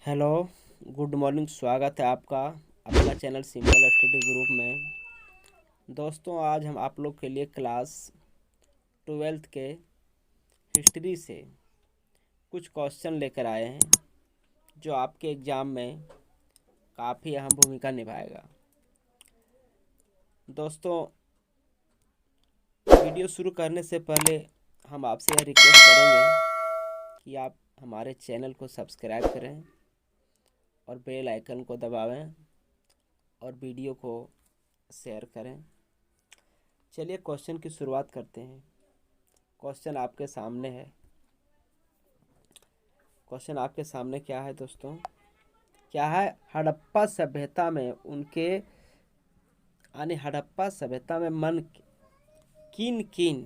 Hello, good morning. स्वागत है आपका अपना चैनल सिंपल स्टडी ग्रुप में। दोस्तों, आज हम आप लोग के लिए क्लास 12th के हिस्ट्री से कुछ क्वेश्चन लेकर आए हैं जो आपके एग्ज़ाम में काफ़ी अहम भूमिका निभाएगा। दोस्तों, वीडियो शुरू करने से पहले हम आपसे यह रिक्वेस्ट करेंगे कि आप हमारे चैनल को सब्सक्राइब करें और बेल आइकन को दबावें और वीडियो को शेयर करें। चलिए क्वेश्चन की शुरुआत करते हैं। क्वेश्चन आपके सामने है। क्वेश्चन आपके सामने क्या है दोस्तों? क्या है? हड़प्पा सभ्यता में उनके यानी हड़प्पा सभ्यता में मन किन किन,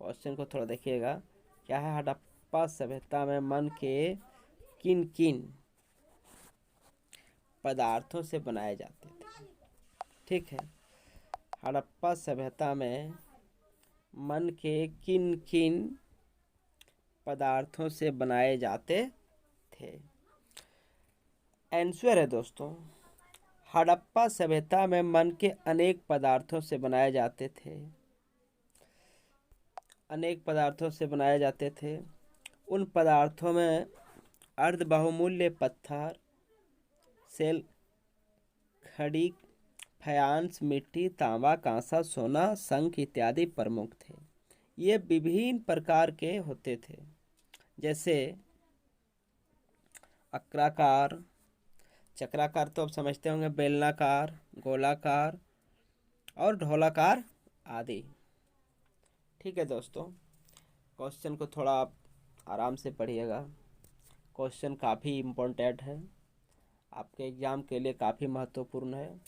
क्वेश्चन को थोड़ा देखिएगा। क्या है? हड़प्पा सभ्यता में मन के किन किन पदार्थों से बनाए जाते थे। ठीक है, हड़प्पा सभ्यता में मन के किन किन पदार्थों से बनाए जाते थे। आंसर है दोस्तों, हड़प्पा सभ्यता में मन के अनेक पदार्थों से बनाए जाते थे। अनेक पदार्थों से बनाए जाते थे। उन पदार्थों में अर्ध बहुमूल्य पत्थर, सेल, खड़ी, फयांस, मिट्टी, तांबा, कांसा, सोना, शंख इत्यादि प्रमुख थे। ये विभिन्न प्रकार के होते थे, जैसे अक्राकार, चक्राकार तो आप समझते होंगे, बेलनाकार, गोलाकार और ढोलाकार आदि। ठीक है दोस्तों, क्वेश्चन को थोड़ा आप आराम से पढ़िएगा। क्वेश्चन काफ़ी इम्पोर्टेंट है, आपके एग्ज़ाम के लिए काफ़ी महत्वपूर्ण है।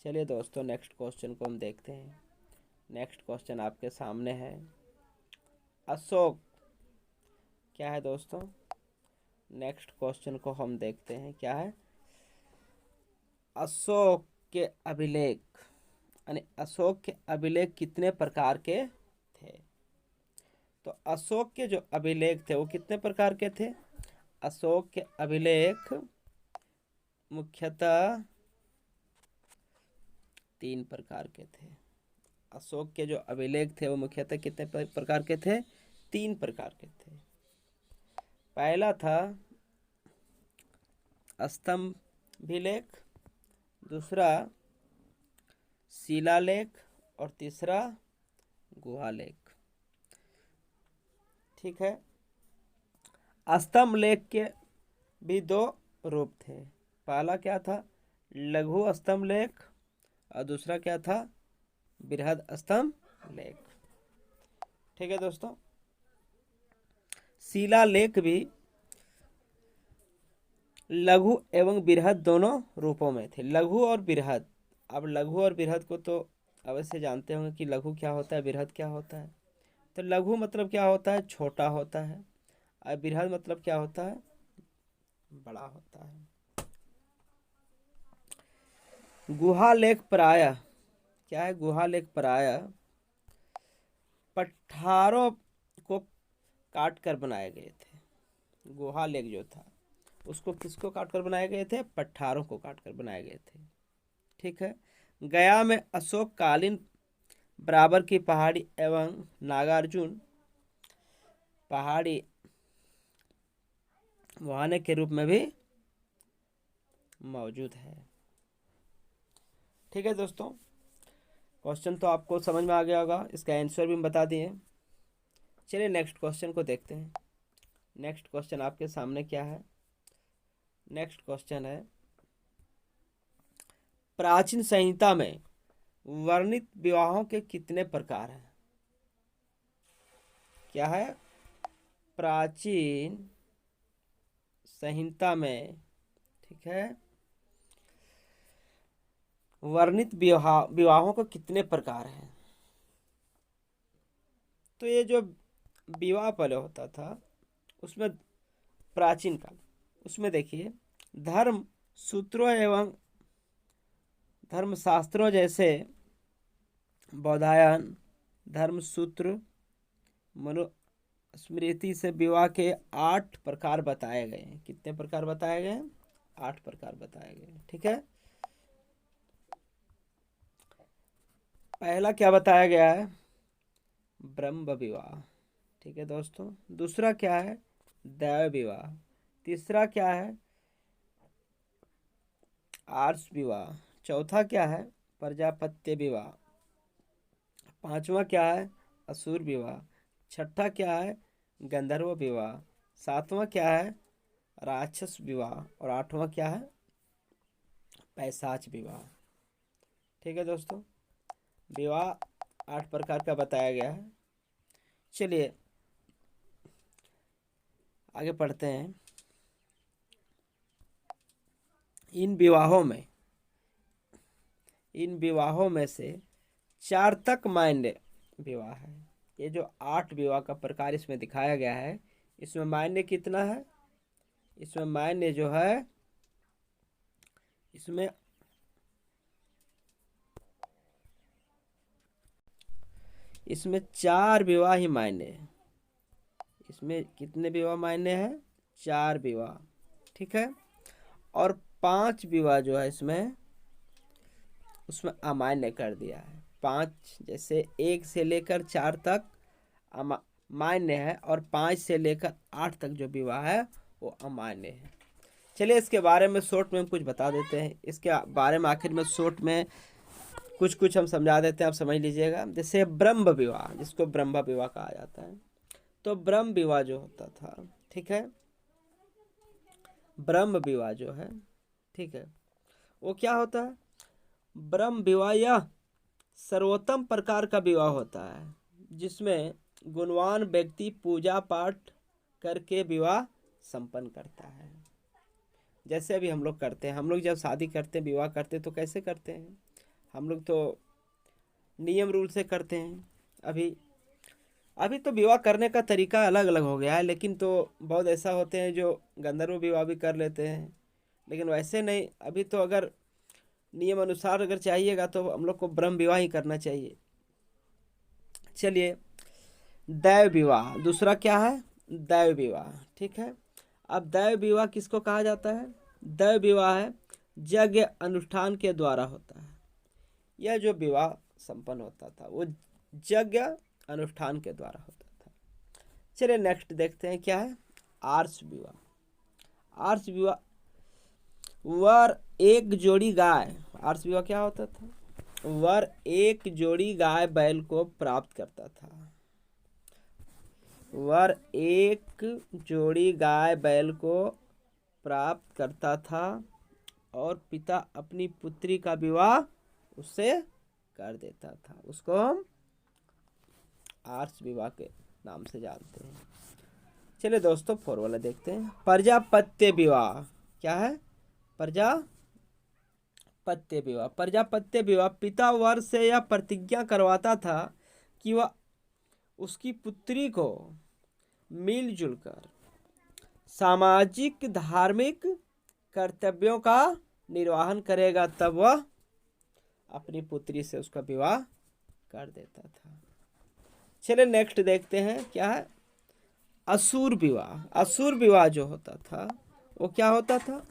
चलिए दोस्तों, नेक्स्ट क्वेश्चन को हम देखते हैं। नेक्स्ट क्वेश्चन आपके सामने है। अशोक, क्या है दोस्तों? नेक्स्ट क्वेश्चन को हम देखते हैं। क्या है? अशोक के अभिलेख यानी अशोक के अभिलेख कितने प्रकार के थे? तो अशोक के जो अभिलेख थे वो कितने प्रकार के थे? अशोक के अभिलेख मुख्यतः 3 प्रकार के थे। अशोक के जो अभिलेख थे वो मुख्यतः कितने प्रकार के थे? 3 प्रकार के थे। पहला था स्तंभ अभिलेख, दूसरा शिलालेख और तीसरा गुहालेख। ठीक है, स्तंभ लेख के भी 2 रूप थे। पहला क्या था? लघु स्तंभ लेख और दूसरा क्या था? बृहद स्तंभ लेख। ठीक है दोस्तों, शिलालेख भी लघु एवं बृहद दोनों रूपों में थे। लघु और बृहद, अब लघु और बृहद को तो अवश्य जानते होंगे कि लघु क्या होता है, बृहद क्या होता है। तो लघु मतलब क्या होता है? छोटा होता है। और बृहद मतलब क्या होता है? बड़ा होता है। गुहालेख प्रायः, क्या है? गुहालेख प्रायः पठारों को काट कर बनाए गए थे। गुहालेख जो था उसको किसको काट कर बनाए गए थे? पठारों को काट कर बनाए गए थे। ठीक है, गया में अशोक कालीन बराबर की पहाड़ी एवं नागार्जुन पहाड़ी मुहाने के रूप में भी मौजूद है। ठीक है दोस्तों, क्वेश्चन तो आपको समझ में आ गया होगा, इसका आंसर भी हम बता दिए। चलिए नेक्स्ट क्वेश्चन को देखते हैं। नेक्स्ट क्वेश्चन आपके सामने क्या है? नेक्स्ट क्वेश्चन है, प्राचीन संहिता में वर्णित विवाहों के कितने प्रकार हैं? क्या है? प्राचीन संहिता में, ठीक है, वर्णित विवाहों के कितने प्रकार हैं? तो ये जो विवाह पहले होता था उसमें प्राचीन काल, उसमें देखिए धर्म सूत्रों एवं धर्मशास्त्रों जैसे बौधायन, धर्मसूत्र, मनु स्मृति से विवाह के 8 प्रकार बताए गए हैं। कितने प्रकार बताए गए हैं? 8 प्रकार बताए गए हैं। ठीक है, पहला क्या बताया गया है? ब्रह्म विवाह। ठीक है दोस्तों, दूसरा क्या है? दैव विवाह। तीसरा क्या है? आर्ष विवाह। चौथा क्या है? प्रजापत्य विवाह। पांचवा क्या है? असुर विवाह। छठा क्या है? गंधर्व विवाह। सातवां क्या है? राक्षस विवाह। और आठवां क्या है? पैशाच विवाह। ठीक है दोस्तों, विवाह 8 प्रकार का बताया गया है। चलिए आगे पढ़ते हैं। इन विवाहों में से 4 तक मान्य विवाह है। ये जो 8 विवाह का प्रकार इसमें दिखाया गया है, इसमें मान्य कितना है? इसमें मान्य जो है, इसमें इसमें 4 विवाह ही मान्य है। इसमें कितने विवाह मान्य है? 4 विवाह। ठीक है, और 5 विवाह जो है इसमें, उसमें अमान्य कर दिया है। 5 जैसे 1 से लेकर 4 तक मान्य है, और 5 से लेकर 8 तक जो विवाह है वो अमान्य है। चलिए इसके बारे में शॉर्ट में हम कुछ बता देते हैं। इसके बारे में आखिर में शॉर्ट में कुछ कुछ हम समझा देते हैं, आप समझ लीजिएगा। जैसे ब्रह्म विवाह, जिसको ब्रह्म विवाह कहा जाता है, तो ब्रह्म विवाह जो होता था, ठीक है, ब्रह्म विवाह जो है, ठीक है, वो क्या होता है? ब्रह्म विवाह यह सर्वोत्तम प्रकार का विवाह होता है, जिसमें गुणवान व्यक्ति पूजा पाठ करके विवाह संपन्न करता है। जैसे अभी हम लोग करते हैं, हम लोग जब शादी करते हैं, विवाह करते हैं, तो कैसे करते हैं? हम लोग तो नियम रूल से करते हैं। अभी अभी तो विवाह करने का तरीका अलग अलग हो गया है, लेकिन तो बहुत ऐसा होते हैं जो गंधर्व विवाह भी कर लेते हैं, लेकिन वैसे नहीं। अभी तो अगर नियम अनुसार अगर चाहिएगा तो हम लोग को ब्रह्म विवाह ही करना चाहिए। चलिए, दैव विवाह दूसरा क्या है? दैव विवाह। ठीक है, अब दैव विवाह किसको कहा जाता है? दैव विवाह है यज्ञ अनुष्ठान के द्वारा होता है। यह जो विवाह संपन्न होता था वो यज्ञ अनुष्ठान के द्वारा होता था। चलिए नेक्स्ट देखते हैं क्या है? आर्ष विवाह। आर्ष विवाह वर एक जोड़ी गाय। आर्ष विवाह क्या होता था? वर एक जोड़ी गाय बैल को प्राप्त करता था। वर एक जोड़ी गाय बैल को प्राप्त करता था, और पिता अपनी पुत्री का विवाह उससे कर देता था। उसको हम आर्ष विवाह के नाम से जानते हैं। चलिए दोस्तों, 4 वाला देखते हैं। प्रजापत्य विवाह क्या है? प्रजापत्य विवाह। प्रजापत्य विवाह पिता वर से यह प्रतिज्ञा करवाता था कि वह उसकी पुत्री को मिलजुल कर सामाजिक धार्मिक कर्तव्यों का निर्वहन करेगा, तब वह अपनी पुत्री से उसका विवाह कर देता था। चलिए नेक्स्ट देखते हैं क्या है? असुर विवाह। असुर विवाह जो होता था वो क्या होता था?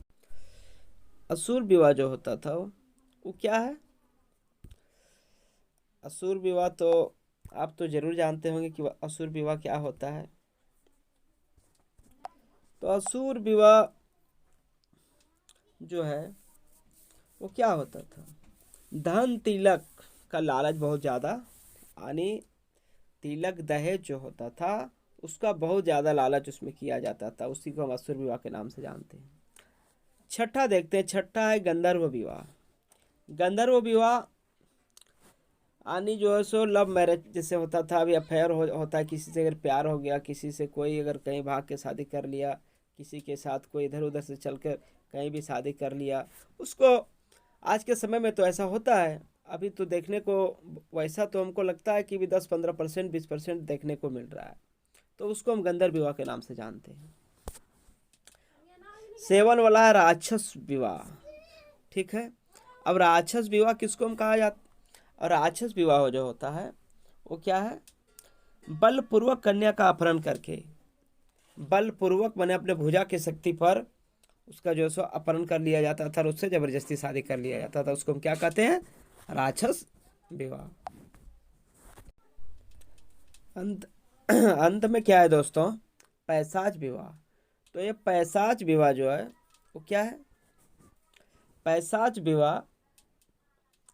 असुर विवाह जो होता था वो क्या है? असुर विवाह तो आप तो जरूर जानते होंगे कि असुर विवाह क्या होता है। तो असुर विवाह जो है वो क्या होता था? धन तिलक का लालच बहुत ज़्यादा, यानी तिलक दहेज जो होता था उसका बहुत ज़्यादा लालच उसमें किया जाता था। उसी को हम असुर विवाह के नाम से जानते हैं। छठा देखते हैं। छठा है गंधर्व विवाह। गंधर्व विवाह यानी जो है सो लव मैरिज जैसे होता था। अभी अफेयर होता है, किसी से अगर प्यार हो गया, किसी से कोई अगर कहीं भाग के शादी कर लिया, किसी के साथ कोई इधर उधर से चलकर कहीं भी शादी कर लिया, उसको आज के समय में तो ऐसा होता है। अभी तो देखने को वैसा तो हमको लगता है कि भी 10-15%, 20% देखने को मिल रहा है, तो उसको हम गंधर्व विवाह के नाम से जानते हैं। सेवन वाला है राक्षस विवाह। ठीक है, अब राक्षस विवाह किसको हम कहा जाता? और राक्षस विवाह जो होता है वो क्या है? बलपूर्वक कन्या का अपहरण करके, बलपूर्वक मैंने अपने भुजा की शक्ति पर उसका जो है सो अपहरण कर लिया जाता था और उससे जबरदस्ती शादी कर लिया जाता था, उसको हम क्या कहते हैं? राक्षस विवाह। अंत अंत में क्या है दोस्तों? पैशाच विवाह। तो ये पैशाच विवाह जो है वो क्या है? पैशाच विवाह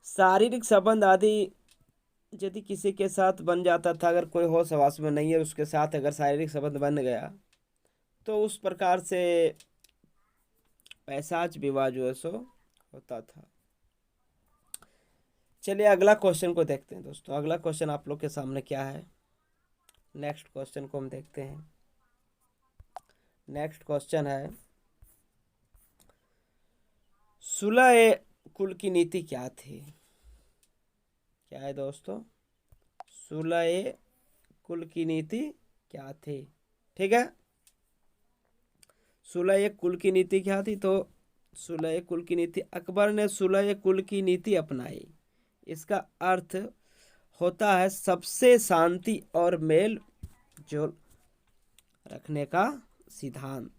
शारीरिक संबंध आदि यदि किसी के साथ बन जाता था, अगर कोई होश हवास में नहीं है उसके साथ अगर शारीरिक संबंध बन गया तो उस प्रकार से पैशाच विवाह जो है सो होता था। चलिए अगला क्वेश्चन को देखते हैं दोस्तों। अगला क्वेश्चन आप लोग के सामने क्या है? नेक्स्ट क्वेश्चन को हम देखते हैं। नेक्स्ट क्वेश्चन है, सुलह कुल की नीति क्या थी? क्या है दोस्तों? सुलह कुल की नीति क्या थी? ठीक है, सुलह कुल की नीति क्या थी? तो सुलह कुल की नीति, अकबर ने सुलह कुल की नीति अपनाई। इसका अर्थ होता है सबसे शांति और मेल जोल रखने का सिद्धांत।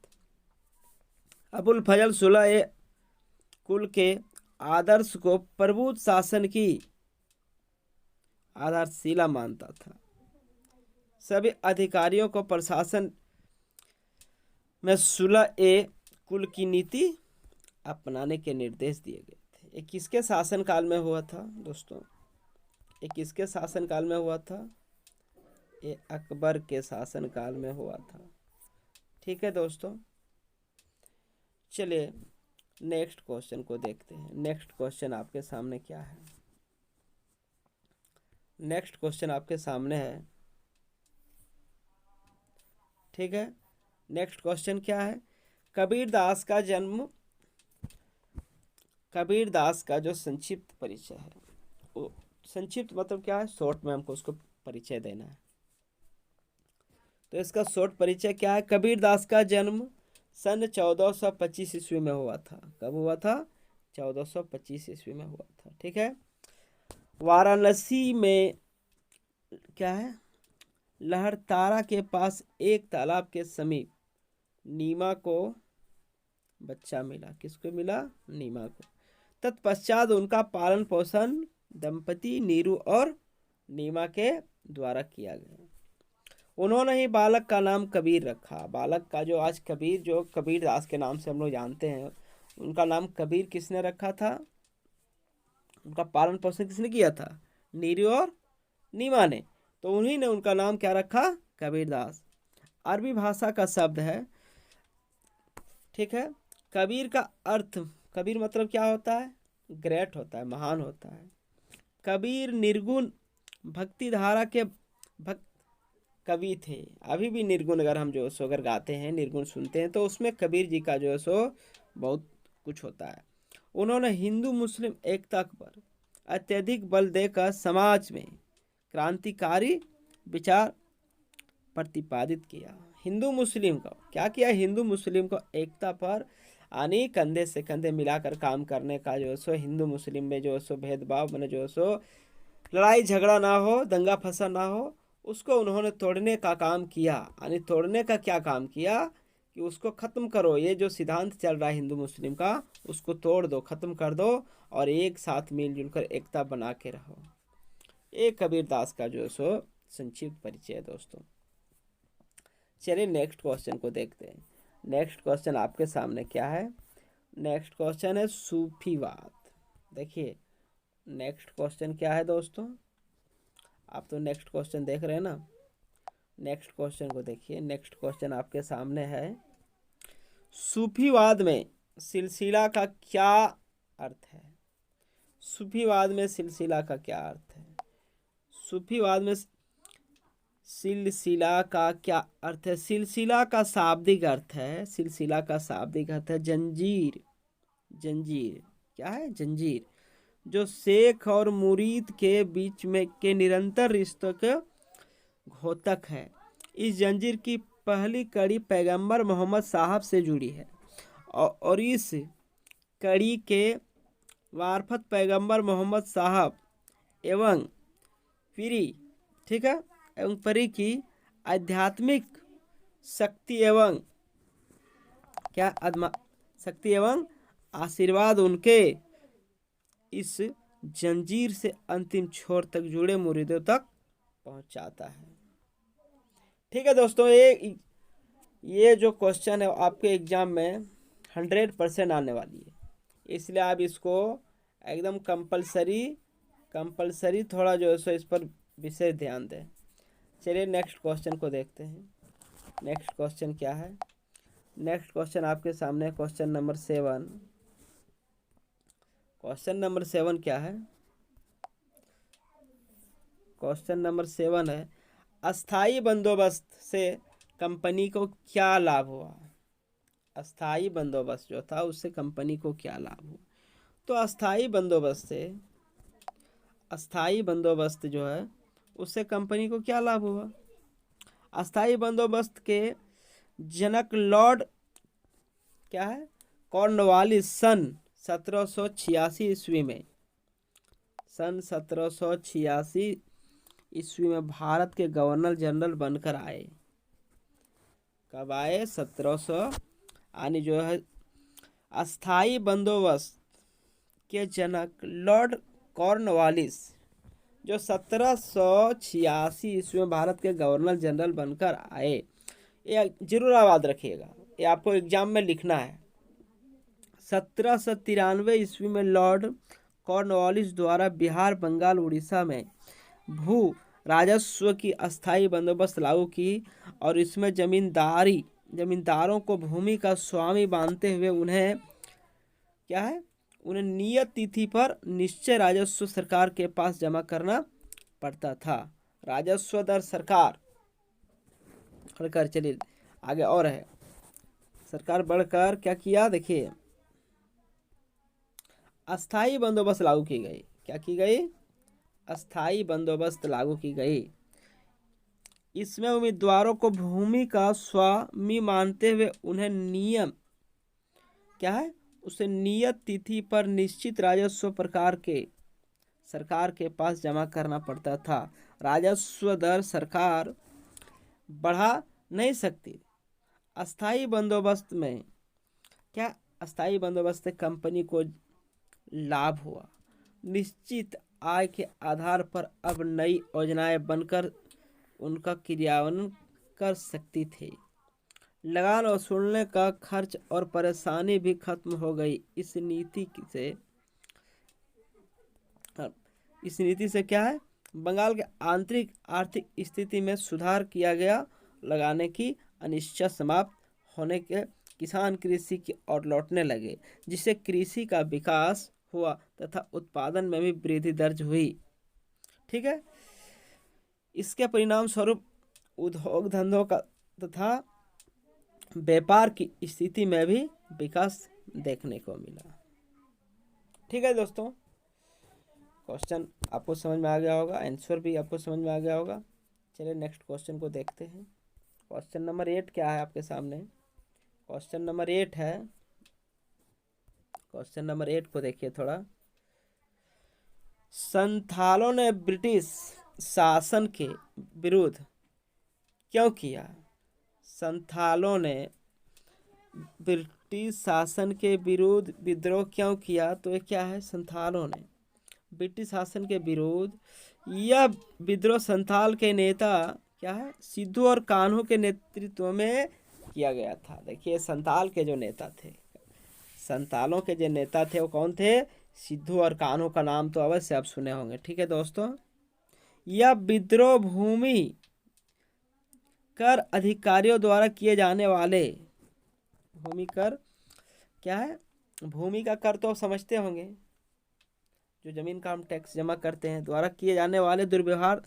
अबुल फजल सुलह कुल के आदर्श को प्रभु शासन की आधारशिला मानता था। सभी अधिकारियों को प्रशासन में सुलह कुल की नीति अपनाने के निर्देश दिए गए थे। ये किसके शासन काल में हुआ था दोस्तों? ये किसके शासन काल में हुआ था? ये अकबर के शासन काल में हुआ था। ठीक है दोस्तों, चलिए नेक्स्ट क्वेश्चन को देखते हैं। नेक्स्ट क्वेश्चन आपके सामने क्या है? नेक्स्ट क्वेश्चन आपके सामने है। ठीक है, नेक्स्ट क्वेश्चन क्या है? कबीरदास का जन्म, कबीरदास का जो संक्षिप्त परिचय है, वो संक्षिप्त मतलब क्या है? शॉर्ट में हमको उसको परिचय देना है। तो इसका शॉर्ट परिचय क्या है? कबीरदास का जन्म सन 1425 ईस्वी में हुआ था। कब हुआ था? 1425 ईस्वी में हुआ था। ठीक है, वाराणसी में क्या है? लहरतारा के पास एक तालाब के समीप नीमा को बच्चा मिला। किसको मिला? नीमा को। तत्पश्चात उनका पालन पोषण दंपति नीरू और नीमा के द्वारा किया गया। उन्होंने ही बालक का नाम कबीर रखा। बालक का जो आज कबीर, जो कबीरदास के नाम से हम लोग जानते हैं, उनका नाम कबीर किसने रखा था? उनका पालन पोषण किसने किया था? नीरू और नीमा ने। तो उन्हीं ने उनका नाम क्या रखा? कबीरदास। अरबी भाषा का शब्द है। ठीक है, कबीर का अर्थ, कबीर मतलब क्या होता है? ग्रेट होता है, महान होता है। कबीर निर्गुण भक्ति धारा के भक्त कवि थे। अभी भी निर्गुण अगर हम जो सो अगर गाते हैं, निर्गुण सुनते हैं, तो उसमें कबीर जी का जो है सो बहुत कुछ होता है। उन्होंने हिंदू मुस्लिम एकता पर अत्यधिक बल देकर समाज में क्रांतिकारी विचार प्रतिपादित किया। हिंदू मुस्लिम को क्या किया? हिंदू मुस्लिम को एकता पर यानी कंधे से कंधे मिलाकर काम करने का जो सो, हिंदू मुस्लिम में जो सो भेदभाव मैंने जो सो लड़ाई झगड़ा ना हो, दंगा फसा ना हो, उसको उन्होंने तोड़ने का काम किया। यानी तोड़ने का क्या काम किया? कि उसको ख़त्म करो। ये जो सिद्धांत चल रहा है हिंदू मुस्लिम का, उसको तोड़ दो, ख़त्म कर दो और एक साथ मिलजुल कर एकता बना के रहो। ये कबीरदास का जो सो संक्षिप्त परिचय है दोस्तों। चलिए नेक्स्ट क्वेश्चन को देखते हैं। नेक्स्ट क्वेश्चन आपके सामने क्या है? नेक्स्ट क्वेश्चन है सूफीवाद। देखिए नेक्स्ट क्वेश्चन क्या है दोस्तों? आप तो नेक्स्ट क्वेश्चन देख रहे हैं ना, नेक्स्ट क्वेश्चन को देखिए। नेक्स्ट क्वेश्चन आपके सामने है, सूफीवाद में सिलसिला का क्या अर्थ है? सूफीवाद में सिलसिला का क्या अर्थ है? सूफीवाद में सिलसिला का क्या अर्थ है? सिलसिला का शाब्दिक अर्थ है, सिलसिला का शाब्दिक अर्थ है जंजीर। जंजीर क्या है? जंजीर, जो शेख और मुरीद के बीच में के निरंतर रिश्तों के घोतक है। इस जंजीर की पहली कड़ी पैगंबर मोहम्मद साहब से जुड़ी है और इस कड़ी के मार्फत पैगंबर मोहम्मद साहब एवं पीरी, ठीक है, एवं परी की आध्यात्मिक शक्ति एवं शक्ति एवं आशीर्वाद उनके इस जंजीर से अंतिम छोर तक जुड़े मुरीदों तक पहुंचाता है। ठीक है दोस्तों, ये जो क्वेश्चन है आपके एग्जाम में 100% आने वाली है, इसलिए आप इसको एकदम कंपलसरी थोड़ा जो है सो इस पर विशेष ध्यान दें। चलिए नेक्स्ट क्वेश्चन को देखते हैं। नेक्स्ट क्वेश्चन क्या है? नेक्स्ट क्वेश्चन आपके सामने क्वेश्चन नंबर 7। क्वेश्चन नंबर 7 क्या है? क्वेश्चन नंबर 7 है, अस्थाई बंदोबस्त से कंपनी को क्या लाभ हुआ? अस्थाई बंदोबस्त जो था उससे कंपनी को क्या लाभ हुआ? तो अस्थाई बंदोबस्त जो है उससे कंपनी को क्या लाभ हुआ? अस्थाई बंदोबस्त के जनक लॉर्ड क्या है? कॉर्नवालिस सन 1786 ईस्वी में, सन 1786 ईस्वी में भारत के गवर्नर जनरल बनकर आए। कब आए? 1700 यानी जो है अस्थाई बंदोबस्त के जनक लॉर्ड कॉर्नवालिस जो 1786 ईस्वी में भारत के गवर्नर जनरल बनकर आए। ये जरूर याद रखिएगा, ये आपको एग्जाम में लिखना है। 1793 ईस्वी में लॉर्ड कॉर्नवालिस द्वारा बिहार, बंगाल, उड़ीसा में भू राजस्व की अस्थाई बंदोबस्त लागू की और इसमें जमींदारों को भूमि का स्वामी मानते हुए उन्हें क्या है? उन्हें नियत तिथि पर निश्चय राजस्व सरकार के पास जमा करना पड़ता था। राजस्व दर सरकार बढ़कर, चलिए आगे और है, सरकार बढ़कर क्या किया? देखिए, अस्थाई बंदोबस्त लागू की गई। क्या की गई? अस्थाई बंदोबस्त लागू की गई। इसमें उम्मीदवारों को भूमि का स्वामी मानते हुए उन्हें नियत तिथि पर निश्चित राजस्व सरकार के पास जमा करना पड़ता था। राजस्व दर सरकार बढ़ा नहीं सकती। अस्थाई बंदोबस्त से कंपनी को लाभ हुआ। निश्चित आय के आधार पर अब नई योजनाएं बनकर उनका क्रियान्वयन कर सकती थी। लगान वसूलने का खर्च और परेशानी भी खत्म हो गई। इस नीति से क्या है? बंगाल के आंतरिक आर्थिक स्थिति में सुधार किया गया। लगाने की अनिश्चितता समाप्त होने के किसान कृषि की ओर लौटने लगे, जिससे कृषि का विकास हुआ तथा उत्पादन में भी वृद्धि दर्ज हुई। ठीक है, इसके परिणाम स्वरूप उद्योग धंधों का तथा व्यापार की स्थिति में भी विकास देखने को मिला। ठीक है दोस्तों, क्वेश्चन आपको समझ में आ गया होगा, आंसर भी आपको समझ में आ गया होगा। चलिए नेक्स्ट क्वेश्चन को देखते हैं। क्वेश्चन नंबर 8 क्या है आपके सामने? क्वेश्चन नंबर 8 है, क्वेश्चन नंबर 8 को देखिए थोड़ा। संथालों ने ब्रिटिश शासन के विरुद्ध क्यों किया? संथालों ने ब्रिटिश शासन के विरुद्ध विद्रोह क्यों किया? तो ये क्या है? संथालों ने ब्रिटिश शासन के विरुद्ध यह विद्रोह संथाल के नेता क्या है? सिद्धू और कान्हो के नेतृत्व में किया गया था। देखिए, संथालों के जो नेता थे वो कौन थे? सिद्धू और कान्हो का नाम तो अवश्य आप सुने होंगे। ठीक है दोस्तों, यह विद्रोह भूमि कर अधिकारियों द्वारा किए जाने वाले भूमि कर क्या है? भूमि का कर तो आप समझते होंगे, जो जमीन का हम टैक्स जमा करते हैं, द्वारा किए जाने वाले दुर्व्यवहार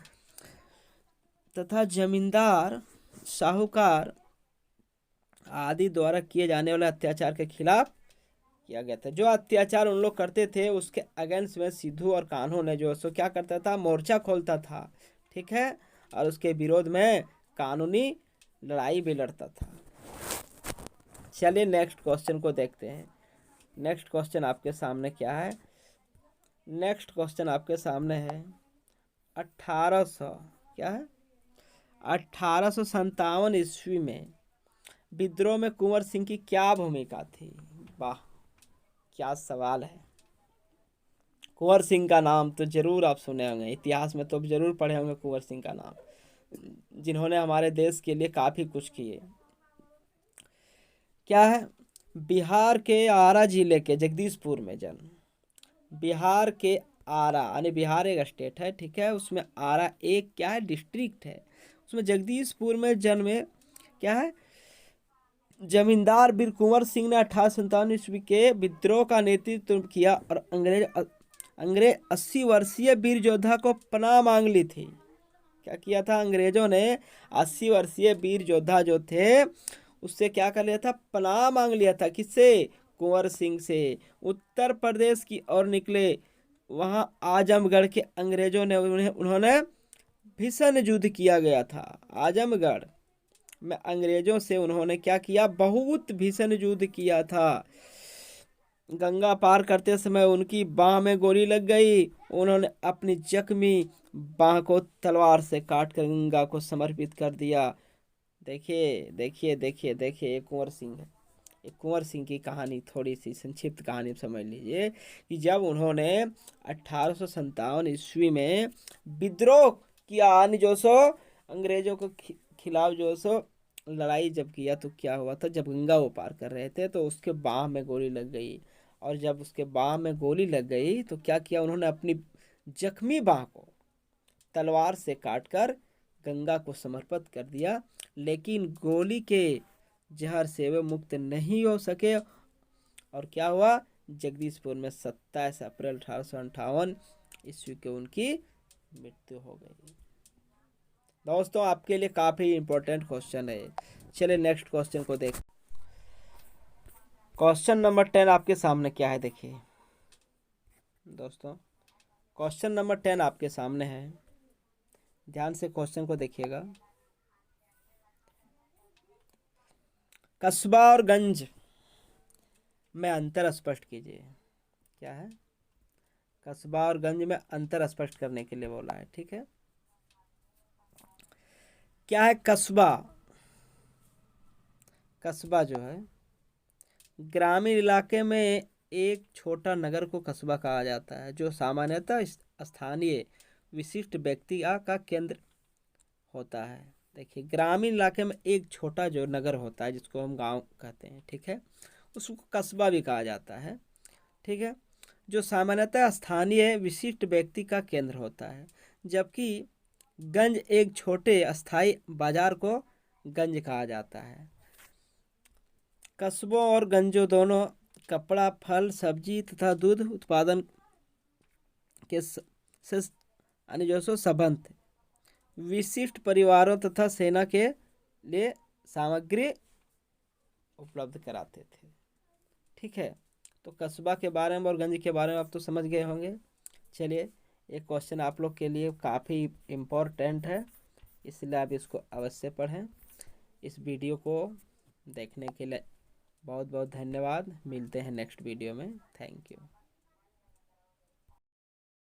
तथा जमींदार, साहूकार आदि द्वारा किए जाने वाले अत्याचार के खिलाफ किया गया था। जो अत्याचार उन लोग करते थे उसके अगेंस्ट में सिद्धू और कान्हो ने जो सो क्या करता था? मोर्चा खोलता था। ठीक है, और उसके विरोध में कानूनी लड़ाई भी लड़ता था। चलिए नेक्स्ट क्वेश्चन को देखते हैं। नेक्स्ट क्वेश्चन आपके सामने क्या है? नेक्स्ट क्वेश्चन आपके सामने है 1800 क्या है? 1857 ईस्वी में विद्रोह में कुंवर सिंह की क्या भूमिका थी? वाह, क्या सवाल है। कुंवर सिंह का नाम तो जरूर आप सुने होंगे, इतिहास में तो जरूर पढ़े होंगे कुंवर सिंह का नाम, जिन्होंने हमारे देश के लिए काफी कुछ किए। क्या है? बिहार के आरा जिले के जगदीशपुर में जन्म। बिहार के आरा, यानी बिहार एक स्टेट है, ठीक है, उसमें आरा एक क्या है, डिस्ट्रिक्ट है, उसमें जगदीशपुर में जन्मे। क्या है? जमींदार वीर कुंवर सिंह ने 1857 ईस्वी के विद्रोह का नेतृत्व किया और अंग्रेज 80 वर्षीय वीर योद्धा को पनाह मांग ली थी। क्या किया था? अंग्रेजों ने 80 वर्षीय वीर योद्धा जो थे उससे क्या कर लिया था? पनाह मांग लिया था। किससे? कुंवर सिंह से। उत्तर प्रदेश की ओर निकले, वहां आजमगढ़ के अंग्रेजों ने उन्होंने भीषण युद्ध किया गया था। आजमगढ़ में अंग्रेजों से उन्होंने क्या किया? बहुत भीषण युद्ध किया था। गंगा पार करते समय उनकी बाह में गोली लग गई, उन्होंने अपनी जख्मी बाह को तलवार से काट कर गंगा को समर्पित कर दिया। देखिए देखिए देखिए देखिए, ये कुंवर सिंह है। ये कुंवर सिंह की कहानी, थोड़ी सी संक्षिप्त कहानी समझ लीजिए कि जब उन्होंने 1857 ईस्वी में विद्रोह किया, यानी जो सो अंग्रेजों के खिलाफ जो सो लड़ाई जब किया, तो क्या हुआ था? जब गंगा वो पार कर रहे थे तो उसके बाह में गोली लग गई, और जब उसके बाह में गोली लग गई तो क्या किया? उन्होंने अपनी जख्मी बाह को तलवार से काटकर गंगा को समर्पित कर दिया, लेकिन गोली के जहर से वे मुक्त नहीं हो सके। और क्या हुआ? जगदीशपुर में 27 अप्रैल 1858 ईस्वी को उनकी मृत्यु हो गई। दोस्तों, आपके लिए काफी इंपॉर्टेंट क्वेश्चन है। चलिए नेक्स्ट क्वेश्चन को देख। क्वेश्चन नंबर 10 आपके सामने क्या है, देखिए दोस्तों। क्वेश्चन नंबर 10 आपके सामने है, ध्यान से क्वेश्चन को देखिएगा। कस्बा और गंज में अंतर स्पष्ट कीजिए। क्या है? कस्बा और गंज में अंतर स्पष्ट करने के लिए बोला है, ठीक है। क्या है कस्बा? कस्बा जो है ग्रामीण इलाके में एक छोटा नगर को कस्बा कहा जाता है, जो सामान्यतः स्थानीय विशिष्ट व्यक्ति का केंद्र होता है। देखिए, ग्रामीण इलाके में एक छोटा जो नगर होता है, जिसको हम गांव कहते हैं, ठीक है, उसको कस्बा भी कहा जाता है, ठीक है, जो सामान्यतः स्थानीय विशिष्ट व्यक्ति का केंद्र होता है। जबकि गंज एक छोटे अस्थायी बाजार को गंज कहा जाता है। कस्बों और गंजों दोनों कपड़ा, फल, सब्जी तथा दूध उत्पादन के से यानी जो सो संबंध विशिष्ट परिवारों तथा सेना के लिए सामग्री उपलब्ध कराते थे, ठीक है। तो कस्बा के बारे में और गंज के बारे में आप तो समझ गए होंगे। चलिए, एक क्वेश्चन आप लोग के लिए काफ़ी इम्पोर्टेंट है, इसलिए आप इसको अवश्य पढ़ें। इस वीडियो को देखने के लिए बहुत बहुत धन्यवाद। मिलते हैं नेक्स्ट वीडियो में। Thank you.